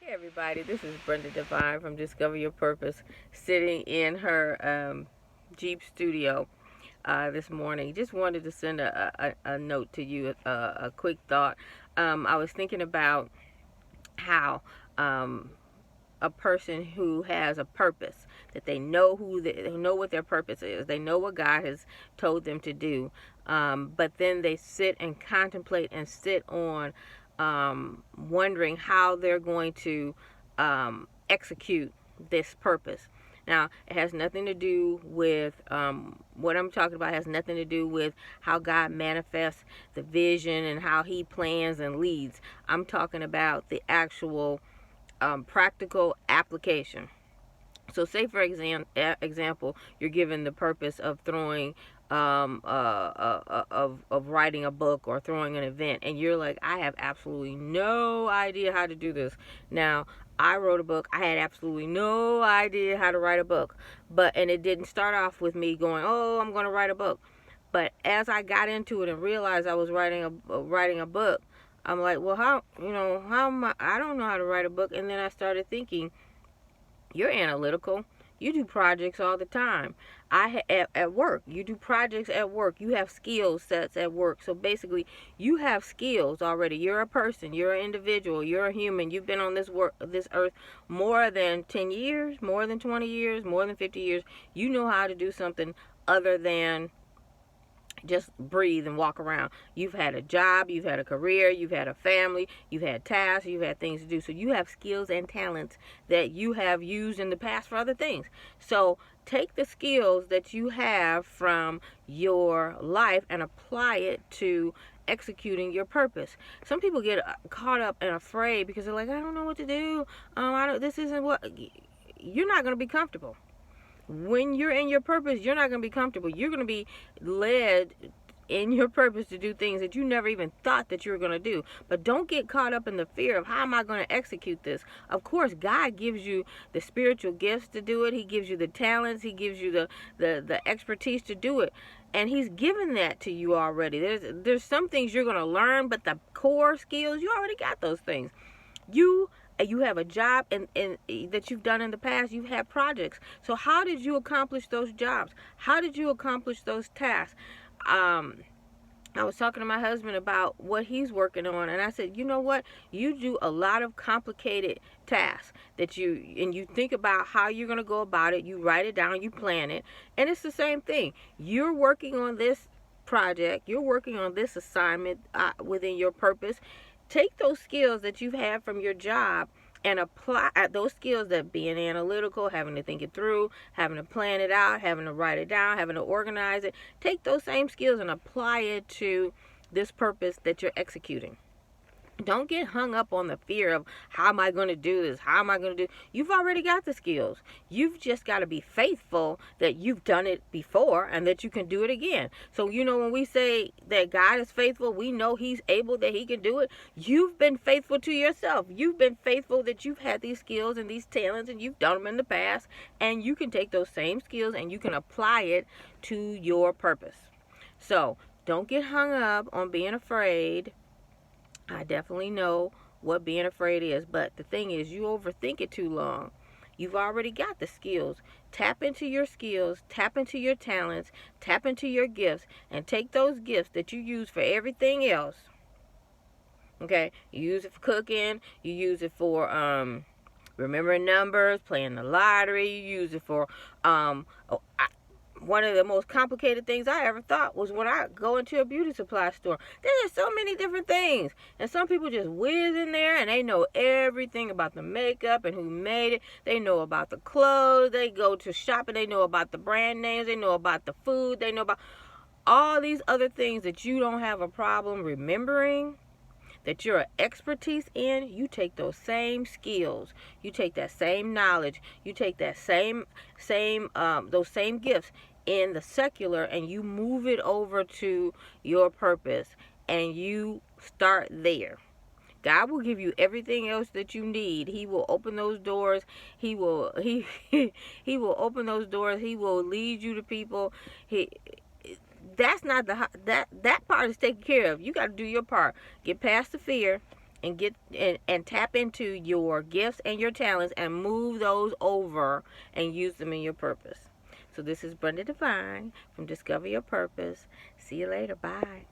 Hey everybody, this is Brenda Devine from Discover Your Purpose, sitting in her Jeep studio this morning. Just wanted to send a note to you, a quick thought. I was thinking about how a person who has a purpose, that they know they know what their purpose is, they know what God has told them to do, but then they sit and contemplate and sit on wondering how they're going to execute this purpose. Now, it has nothing to do with what I'm talking about, has nothing to do with how God manifests the vision and how he plans and leads. I'm talking about the actual practical application. So say for example, you're given the purpose of throwing of writing a book or throwing an event, and you're like, I have absolutely no idea how to do this. Now, I wrote a book. I had absolutely no idea how to write a book, and it didn't start off with me going, oh, I'm going to write a book. But as I got into it and realized I was writing a book, I'm like, well, how am I don't know how to write a book. And then I started thinking, you're analytical. You do projects all the time. At work, you do projects at work. You have skill sets at work. So basically, you have skills already. You're a person. You're an individual. You're a human. You've been on this earth more than 10 years, more than 20 years, more than 50 years. You know how to do something other than just breathe and walk around. You've had a job, you've had a career, you've had a family, you've had tasks, you've had things to do. So you have skills and talents that you have used in the past for other things. So take the skills that you have from your life and apply it to executing your purpose. Some people get caught up and afraid because they're like, I don't know what to do. This isn't what. You're not going to be comfortable. When you're in your purpose, you're not going to be comfortable. You're going to be led in your purpose to do things that you never even thought that you were going to do. But don't get caught up in the fear of, how am I going to execute this? Of course, God gives you the spiritual gifts to do it. He gives you the talents. He gives you the expertise to do it. And he's given that to you already. There's some things you're going to learn, but the core skills, you already got those things. You have a job and that you've done in the past. You've had projects. So how did you accomplish those jobs? How did you accomplish those tasks? I was talking to my husband about what he's working on, and I said, you know what? You do a lot of complicated tasks that you think about how you're going to go about it. You write it down, you plan it, and it's the same thing. You're working on this project. You're working on this assignment within your purpose. Take those skills that you've had from your job and apply those skills, that being analytical, having to think it through, having to plan it out, having to write it down, having to organize it. Take those same skills and apply it to this purpose that you're executing. Don't get hung up on the fear of, how am I going to do this? How am I going to do? You've already got the skills. You've just got to be faithful that you've done it before and that you can do it again. So, when we say that God is faithful, we know he's able, that he can do it. You've been faithful to yourself. You've been faithful that you've had these skills and these talents and you've done them in the past. And you can take those same skills and you can apply it to your purpose. So don't get hung up on being afraid. I definitely know what being afraid is, but the thing is, you overthink it too long. You've already got the skills. Tap into your skills, tap into your talents, tap into your gifts, and take those gifts that you use for everything else. Okay, you use it for cooking, you use it for remembering numbers, playing the lottery, you use it for one of the most complicated things I ever thought was when I go into a beauty supply store. There's so many different things. And some people just whiz in there and they know everything about the makeup and who made it. They know about the clothes. They go to shop and they know about the brand names. They know about the food. They know about all these other things that you don't have a problem remembering, that you're an expertise in. You take those same skills, you take that same knowledge, you take that those same gifts in the secular, and you move it over to your purpose, and you start there. God will give you everything else that you need. He will open those doors. He will open those doors. He will lead you to people. That's not that part is taken care of. You got to do your part. Get past the fear. and and tap into your gifts and your talents and move those over and use them in your purpose. So this is Brenda Devine from Discover Your Purpose. See you later. Bye.